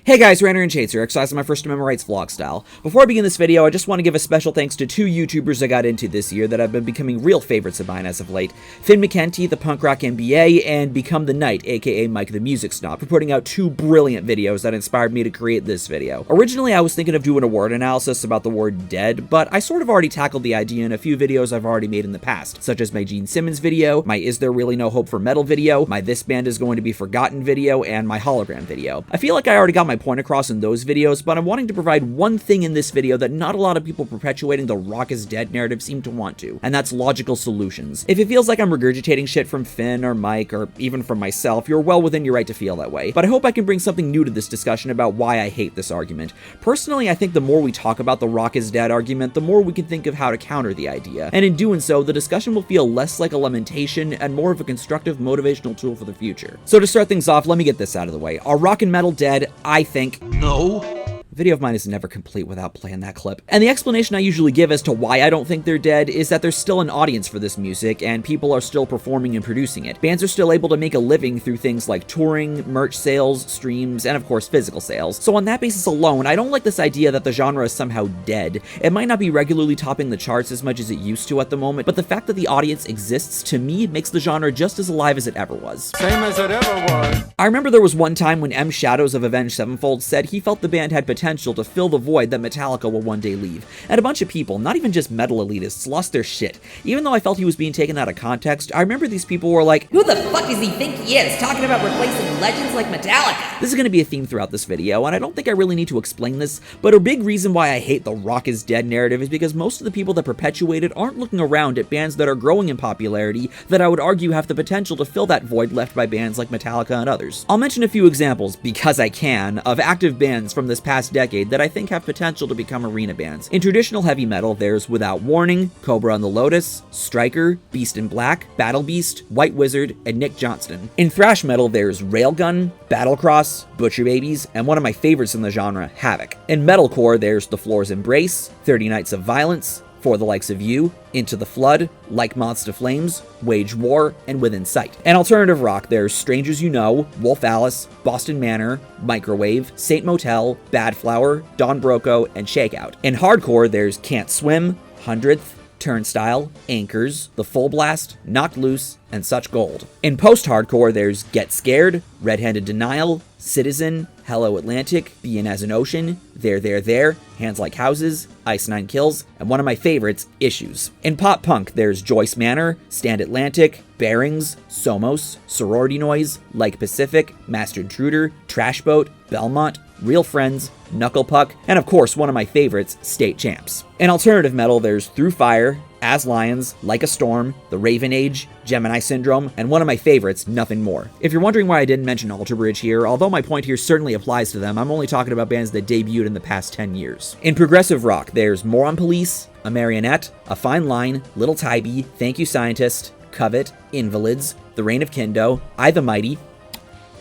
Hey guys, RanterInShades here, exercising my First Amendment rights vlog style. Before I begin this video, I just want to give a special thanks to two YouTubers I got into this year that have been becoming real favorites of mine as of late. Finn McKenty, the Punk Rock MBA, and Become the Knight, aka Mike the Music Snob, for putting out two brilliant videos that inspired me to create this video. Originally, I was thinking of doing a word analysis about the word dead, but I sort of already tackled the idea in a few videos I've already made in the past, such as my Gene Simmons video, my Is There Really No Hope for Metal video, my This Band Is Going to Be Forgotten video, and my hologram video. I feel like I already got my point across in those videos, but I'm wanting to provide one thing in this video that not a lot of people perpetuating the rock is dead narrative seem to want to, and that's logical solutions. If it feels like I'm regurgitating shit from Finn or Mike, or even from myself, you're well within your right to feel that way, but I hope I can bring something new to this discussion about why I hate this argument. Personally, I think the more we talk about the rock is dead argument, the more we can think of how to counter the idea, and in doing so, the discussion will feel less like a lamentation and more of a constructive motivational tool for the future. So to start things off, let me get this out of the way. Are rock and metal dead? I think no. The video of mine is never complete without playing that clip. And the explanation I usually give as to why I don't think they're dead is that there's still an audience for this music, and people are still performing and producing it. Bands are still able to make a living through things like touring, merch sales, streams, and of course physical sales. So on that basis alone, I don't like this idea that the genre is somehow dead. It might not be regularly topping the charts as much as it used to at the moment, but the fact that the audience exists, to me, makes the genre just as alive as it ever was. Same as it ever was. I remember there was one time when M. Shadows of Avenged Sevenfold said he felt the band had potential to fill the void that Metallica will one day leave. And a bunch of people, not even just metal elitists, lost their shit. Even though I felt he was being taken out of context, I remember these people were like, "Who the fuck does he think he is, talking about replacing legends like Metallica?" This is going to be a theme throughout this video, and I don't think I really need to explain this, but a big reason why I hate the rock is dead narrative is because most of the people that perpetuate it aren't looking around at bands that are growing in popularity that I would argue have the potential to fill that void left by bands like Metallica and others. I'll mention a few examples, because I can, of active bands from this past decade that I think have potential to become arena bands. In traditional heavy metal, there's Without Warning, Cobra and the Lotus, Striker, Beast in Black, Battle Beast, White Wizard, and Nick Johnston. In thrash metal, there's Railgun, Battlecross, Butcher Babies, and one of my favorites in the genre, Havoc. In metalcore, there's The Floor's Embrace, 30 Nights of Violence, For the Likes of You, Into the Flood, Like Moths to Flames, Wage War, and Within Sight. In alternative rock, there's Strangers You Know, Wolf Alice, Boston Manor, Microwave, Saint Motel, Bad Flower, Don Broco, and Shakeout. In hardcore, there's Can't Swim, 100th, Turnstile, Anchors, The Full Blast, Knocked Loose, and Such Gold. In post-hardcore, there's Get Scared, Red-Handed Denial, Citizen, Hello Atlantic, Being as an Ocean, There, Hands Like Houses, Ice Nine Kills, and one of my favorites, Issues. In pop punk, there's Joyce Manor, Stand Atlantic, Bearings, Somos, Sorority Noise, Like Pacific, Master Intruder, Trash Boat, Belmont, Real Friends, Knuckle Puck, and of course one of my favorites, State Champs. In alternative metal, there's Through Fire, As Lions, Like a Storm, The Raven Age, Gemini Syndrome, and one of my favorites, Nothing More. If you're wondering why I didn't mention Alter Bridge here, although my point here certainly applies to them, I'm only talking about bands that debuted in the past 10 years. In progressive rock, there's Moron Police, A Marionette, A Fine Line, Little Tybee, Thank You Scientist, Covet, Invalids, The Reign of Kindo, I the Mighty,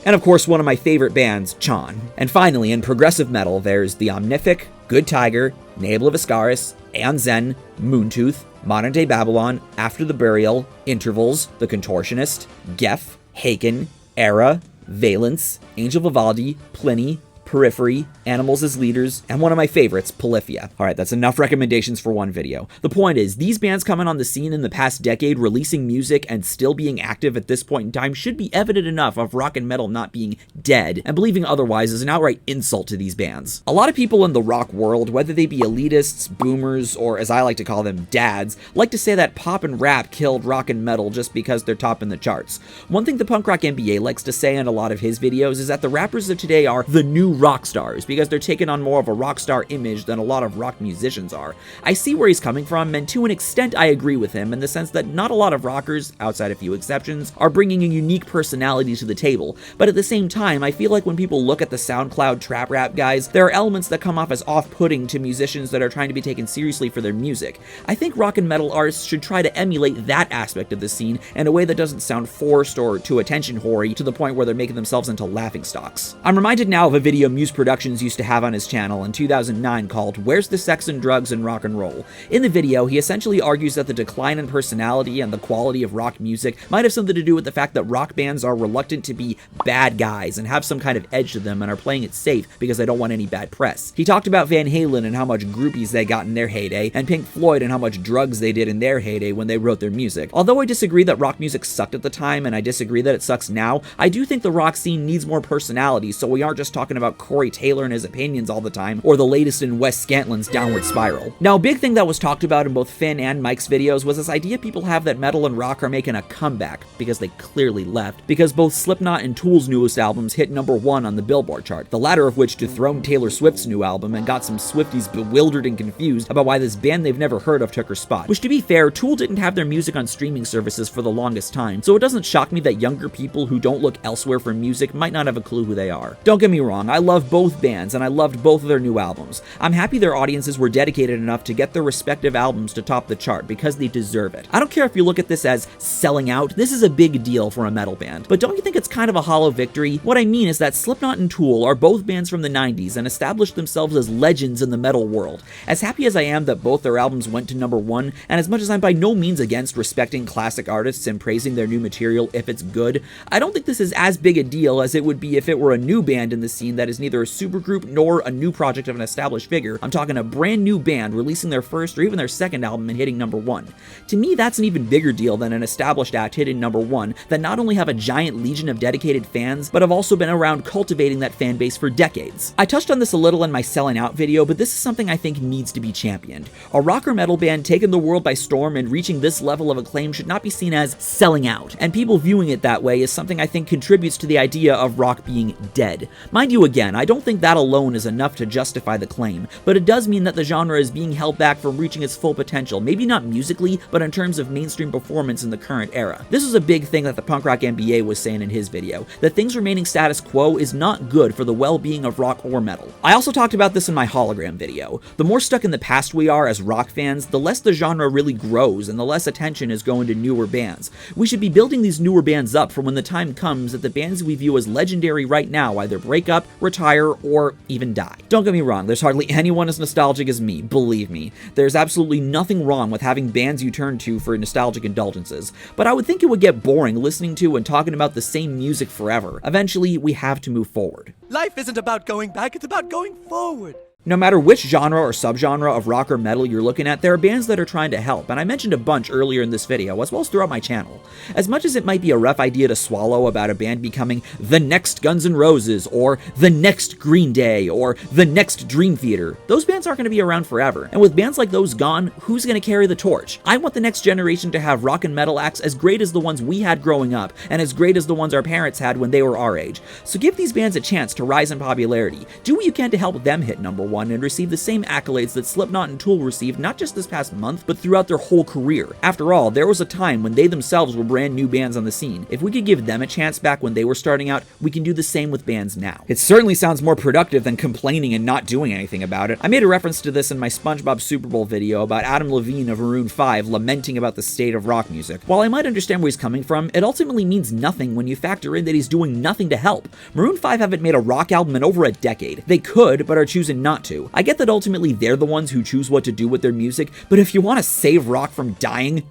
and of course one of my favorite bands, Chon. And finally, in progressive metal, there's The Omnific, Good Tiger, Nabal of Ascaris, Aeon Zen, Moontooth, Modern Day Babylon, After the Burial, Intervals, The Contortionist, Geff, Haken, Era, Valence, Angel Vivaldi, Pliny, Periphery, Animals as Leaders, and one of my favorites, Polyphia. Alright, that's enough recommendations for one video. The point is, these bands coming on the scene in the past decade, releasing music and still being active at this point in time should be evident enough of rock and metal not being dead, and believing otherwise is an outright insult to these bands. A lot of people in the rock world, whether they be elitists, boomers, or as I like to call them, dads, like to say that pop and rap killed rock and metal just because they're top in the charts. One thing the Punk Rock MBA likes to say in a lot of his videos is that the rappers of today are the new rock stars because they're taking on more of a rock star image than a lot of rock musicians are. I see where he's coming from, and to an extent I agree with him in the sense that not a lot of rockers, outside a few exceptions, are bringing a unique personality to the table, but at the same time I feel like when people look at the SoundCloud trap rap guys, there are elements that come off as off-putting to musicians that are trying to be taken seriously for their music. I think rock and metal artists should try to emulate that aspect of the scene in a way that doesn't sound forced or too attention-whory to the point where they're making themselves into laughingstocks. I'm reminded now of a video Muse Productions used to have on his channel in 2009 called Where's the Sex and Drugs in Rock and Roll? In the video, he essentially argues that the decline in personality and the quality of rock music might have something to do with the fact that rock bands are reluctant to be bad guys and have some kind of edge to them and are playing it safe because they don't want any bad press. He talked about Van Halen and how much groupies they got in their heyday, and Pink Floyd and how much drugs they did in their heyday when they wrote their music. Although I disagree that rock music sucked at the time, and I disagree that it sucks now, I do think the rock scene needs more personality, so we aren't just talking about Corey Taylor and his opinions all the time, or the latest in Wes Scantlin's downward spiral. Now, a big thing that was talked about in both Finn and Mike's videos was this idea people have that metal and rock are making a comeback, because they clearly left, because both Slipknot and Tool's newest albums hit #1 on the Billboard chart, the latter of which dethroned Taylor Swift's new album and got some Swifties bewildered and confused about why this band they've never heard of took her spot. Which, to be fair, Tool didn't have their music on streaming services for the longest time, so it doesn't shock me that younger people who don't look elsewhere for music might not have a clue who they are. Don't get me wrong, I love both bands and I loved both of their new albums. I'm happy their audiences were dedicated enough to get their respective albums to top the chart because they deserve it. I don't care if you look at this as selling out, this is a big deal for a metal band. But don't you think it's kind of a hollow victory? What I mean is that Slipknot and Tool are both bands from the 90s and established themselves as legends in the metal world. As happy as I am that both their albums went to #1, and as much as I'm by no means against respecting classic artists and praising their new material if it's good, I don't think this is as big a deal as it would be if it were a new band in the scene that is neither a supergroup nor a new project of an established figure. I'm talking a brand new band releasing their first or even their second album and hitting #1. To me, that's an even bigger deal than an established act hitting #1 that not only have a giant legion of dedicated fans, but have also been around cultivating that fan base for decades. I touched on this a little in my Selling Out video, but this is something I think needs to be championed. A rock or metal band taking the world by storm and reaching this level of acclaim should not be seen as selling out, and people viewing it that way is something I think contributes to the idea of rock being dead. Mind you, again, I don't think that alone is enough to justify the claim, but it does mean that the genre is being held back from reaching its full potential, maybe not musically, but in terms of mainstream performance in the current era. This is a big thing that the Punk Rock MBA was saying in his video, that things remaining status quo is not good for the well-being of rock or metal. I also talked about this in my hologram video. The more stuck in the past we are as rock fans, the less the genre really grows and the less attention is going to newer bands. We should be building these newer bands up for when the time comes that the bands we view as legendary right now either break up, retire, or even die. Don't get me wrong, there's hardly anyone as nostalgic as me, believe me. There's absolutely nothing wrong with having bands you turn to for nostalgic indulgences, but I would think it would get boring listening to and talking about the same music forever. Eventually, we have to move forward. Life isn't about going back, it's about going forward. No matter which genre or subgenre of rock or metal you're looking at, there are bands that are trying to help, and I mentioned a bunch earlier in this video, as well as throughout my channel. As much as it might be a rough idea to swallow about a band becoming the next Guns N' Roses, or the next Green Day, or the next Dream Theater, those bands aren't going to be around forever, and with bands like those gone, who's going to carry the torch? I want the next generation to have rock and metal acts as great as the ones we had growing up, and as great as the ones our parents had when they were our age. So give these bands a chance to rise in popularity. Do what you can to help them hit #1 and receive the same accolades that Slipknot and Tool received not just this past month, but throughout their whole career. After all, there was a time when they themselves were brand new bands on the scene. If we could give them a chance back when they were starting out, we can do the same with bands now. It certainly sounds more productive than complaining and not doing anything about it. I made a reference to this in my SpongeBob Super Bowl video about Adam Levine of Maroon 5 lamenting about the state of rock music. While I might understand where he's coming from, it ultimately means nothing when you factor in that he's doing nothing to help. Maroon 5 haven't made a rock album in over a decade. They could, but are choosing not to. I get that ultimately they're the ones who choose what to do with their music, but if you want to save rock from dying,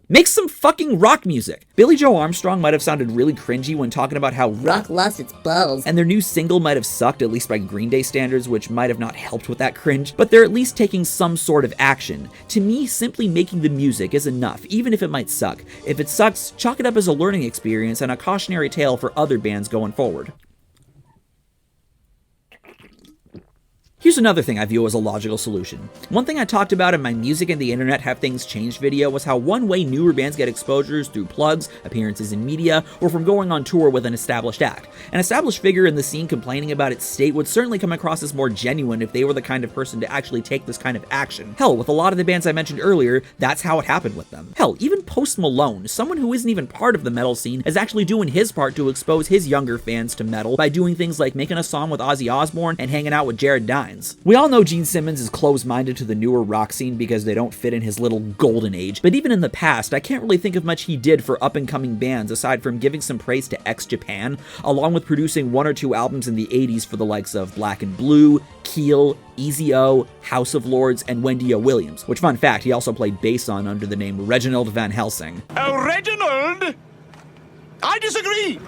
make some fucking rock music. Billy Joe Armstrong might have sounded really cringy when talking about how Rock lost its balls. and their new single might have sucked, at least by Green Day standards, which might have not helped with that cringe, but they're at least taking some sort of action. To me, simply making the music is enough, even if it might suck. If it sucks, chalk it up as a learning experience and a cautionary tale for other bands going forward. Here's another thing I view as a logical solution. One thing I talked about in my Music and the Internet Have Things Changed video was how one way newer bands get exposure is through plugs, appearances in media, or from going on tour with an established act. An established figure in the scene complaining about its state would certainly come across as more genuine if they were the kind of person to actually take this kind of action. Hell, with a lot of the bands I mentioned earlier, that's how it happened with them. Hell, even Post Malone, someone who isn't even part of the metal scene, is actually doing his part to expose his younger fans to metal by doing things like making a song with Ozzy Osbourne and hanging out with Jared Dine. minds. We all know Gene Simmons is closed-minded to the newer rock scene because they don't fit in his little golden age, but even in the past, I can't really think of much he did for up-and-coming bands aside from giving some praise to X-Japan, along with producing 1 or 2 albums in the 80s for the likes of Black and Blue, Keel, Easy-O, House of Lords, and Wendy O. Williams, which, fun fact, he also played bass on under the name Reginald Van Helsing. Oh, Reginald! I disagree!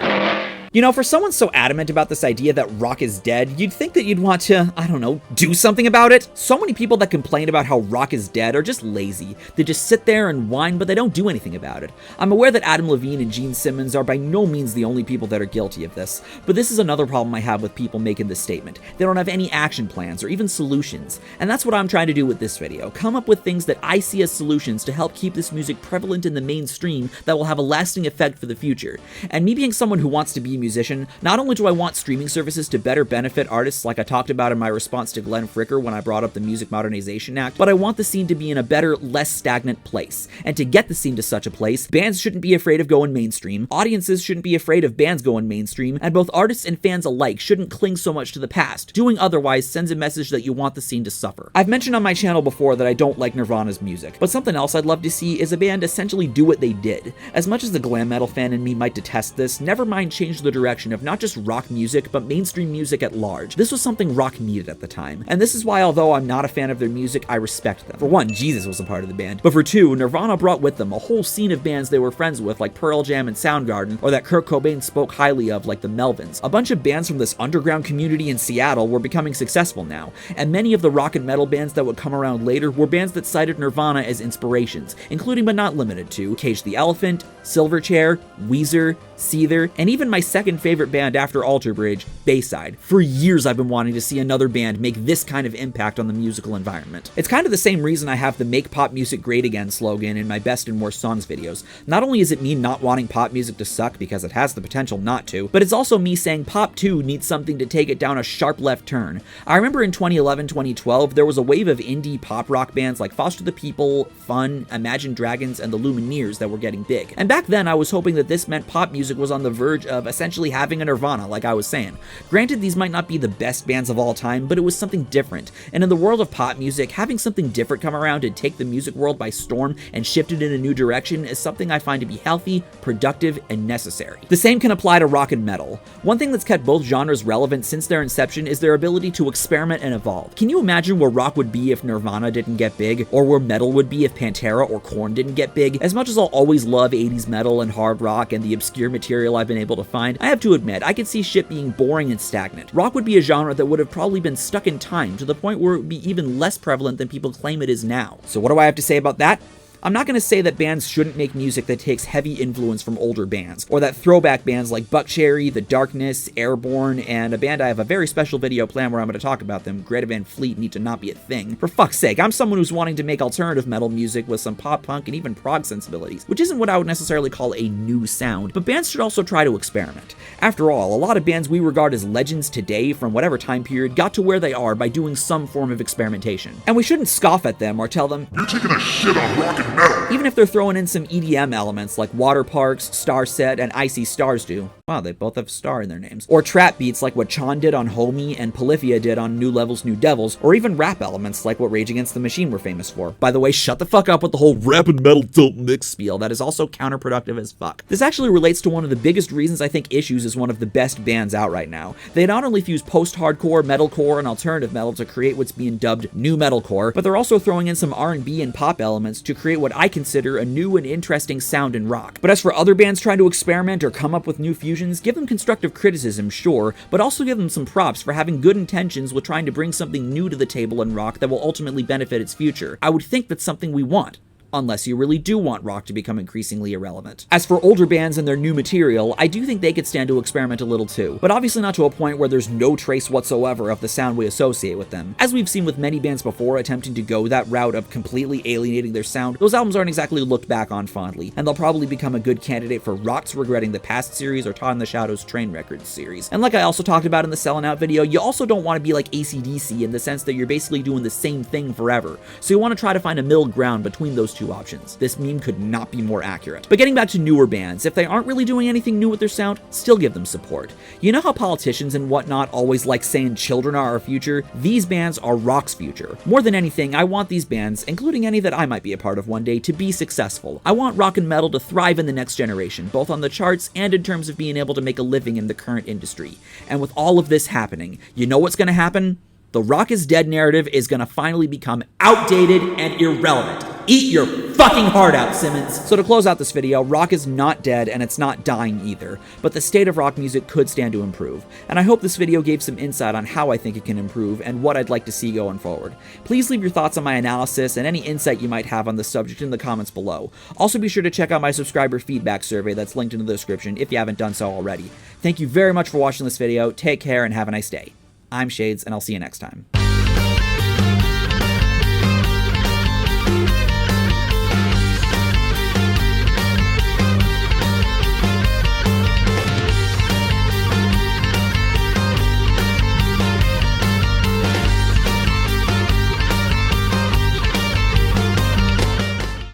You know, for someone so adamant about this idea that rock is dead, you'd think that you'd want to, I don't know, do something about it. So many people that complain about how rock is dead are just lazy. They just sit there and whine, but they don't do anything about it. I'm aware that Adam Levine and Gene Simmons are by no means the only people that are guilty of this, but this is another problem I have with people making this statement. They don't have any action plans or even solutions, and that's what I'm trying to do with this video. Come up with things that I see as solutions to help keep this music prevalent in the mainstream that will have a lasting effect for the future. And me being someone who wants to be a musician, not only do I want streaming services to better benefit artists like I talked about in my response to Glenn Fricker when I brought up the Music Modernization Act, but I want the scene to be in a better, less stagnant place. And to get the scene to such a place, bands shouldn't be afraid of going mainstream, audiences shouldn't be afraid of bands going mainstream, and both artists and fans alike shouldn't cling so much to the past. Doing otherwise sends a message that you want the scene to suffer. I've mentioned on my channel before that I don't like Nirvana's music, but something else I'd love to see is a band essentially do what they did. As much as the glam metal fan in me might detest this, never mind change the direction of not just rock music, but mainstream music at large. This was something rock needed at the time, and this is why, although I'm not a fan of their music, I respect them. For one, Jesus was a part of the band, but for two, Nirvana brought with them a whole scene of bands they were friends with, like Pearl Jam and Soundgarden, or that Kurt Cobain spoke highly of, like the Melvins. A bunch of bands from this underground community in Seattle were becoming successful now, and many of the rock and metal bands that would come around later were bands that cited Nirvana as inspirations, including but not limited to Cage the Elephant, Silverchair, Weezer, Seether, and even my second favorite band after Alter Bridge, Bayside. For years I've been wanting to see another band make this kind of impact on the musical environment. It's kind of the same reason I have the Make Pop Music Great Again slogan in my Best and Worst Songs videos. Not only is it me not wanting pop music to suck because it has the potential not to, but it's also me saying pop 2 needs something to take it down a sharp left turn. I remember in 2011-2012 there was a wave of indie pop rock bands like Foster the People, Fun, Imagine Dragons, and the Lumineers that were getting big. And back then I was hoping that this meant pop music was on the verge of essentially having a Nirvana, like I was saying. Granted, these might not be the best bands of all time, but it was something different. And in the world of pop music, having something different come around and take the music world by storm and shift it in a new direction is something I find to be healthy, productive, and necessary. The same can apply to rock and metal. One thing that's kept both genres relevant since their inception is their ability to experiment and evolve. Can you imagine where rock would be if Nirvana didn't get big, or where metal would be if Pantera or Korn didn't get big? As much as I'll always love 80s metal and hard rock and the obscure material I've been able to find, I have to admit, I could see shit being boring and stagnant. Rock would be a genre that would have probably been stuck in time to the point where it would be even less prevalent than people claim it is now. So what do I have to say about that? I'm not going to say that bands shouldn't make music that takes heavy influence from older bands, or that throwback bands like Buckcherry, The Darkness, Airborne, and a band I have a very special video planned where I'm going to talk about them, Greta Van Fleet, need to not be a thing. For fuck's sake, I'm someone who's wanting to make alternative metal music with some pop punk and even prog sensibilities, which isn't what I would necessarily call a new sound, but bands should also try to experiment. After all, a lot of bands we regard as legends today from whatever time period got to where they are by doing some form of experimentation. And we shouldn't scoff at them or tell them, "You're taking a shit on rock and metal," even if they're throwing in some EDM elements like Water Parks, Starset, and Icy Stars do. Wow, they both have star in their names. Or trap beats like what Chon did on Homie and Polyphia did on New Levels, New Devils, or even rap elements like what Rage Against the Machine were famous for. By the way, shut the fuck up with the whole rap and metal don't mix spiel. That is also counterproductive as fuck. This actually relates to one of the biggest reasons I think Issues is one of the best bands out right now. They not only fuse post-hardcore, metalcore, and alternative metal to create what's being dubbed new metalcore, but they're also throwing in some R&B and pop elements to create what I consider a new and interesting sound in rock. But as for other bands trying to experiment or come up with new fusions, give them constructive criticism, sure, but also give them some props for having good intentions with trying to bring something new to the table in rock that will ultimately benefit its future. I would think that's something we want. Unless you really do want rock to become increasingly irrelevant. As for older bands and their new material, I do think they could stand to experiment a little too, but obviously not to a point where there's no trace whatsoever of the sound we associate with them. As we've seen with many bands before attempting to go that route of completely alienating their sound, those albums aren't exactly looked back on fondly, and they'll probably become a good candidate for Rock's Regretting the Past series or Todd in the Shadow's Train Records series. And like I also talked about in the Selling Out video, you also don't want to be like AC/DC in the sense that you're basically doing the same thing forever, so you want to try to find a middle ground between those two two options. This meme could not be more accurate. But getting back to newer bands, if they aren't really doing anything new with their sound, still give them support. You know how politicians and whatnot always like saying children are our future? These bands are rock's future. More than anything, I want these bands, including any that I might be a part of one day, to be successful. I want rock and metal to thrive in the next generation, both on the charts and in terms of being able to make a living in the current industry. And with all of this happening, you know what's gonna happen? The rock is dead narrative is gonna finally become outdated and irrelevant. Eat your fucking heart out, Simmons. So to close out this video, rock is not dead and it's not dying either, but the state of rock music could stand to improve. And I hope this video gave some insight on how I think it can improve and what I'd like to see going forward. Please leave your thoughts on my analysis and any insight you might have on the subject in the comments below. Also be sure to check out my subscriber feedback survey that's linked in the description if you haven't done so already. Thank you very much for watching this video, take care and have a nice day. I'm Shades, and I'll see you next time.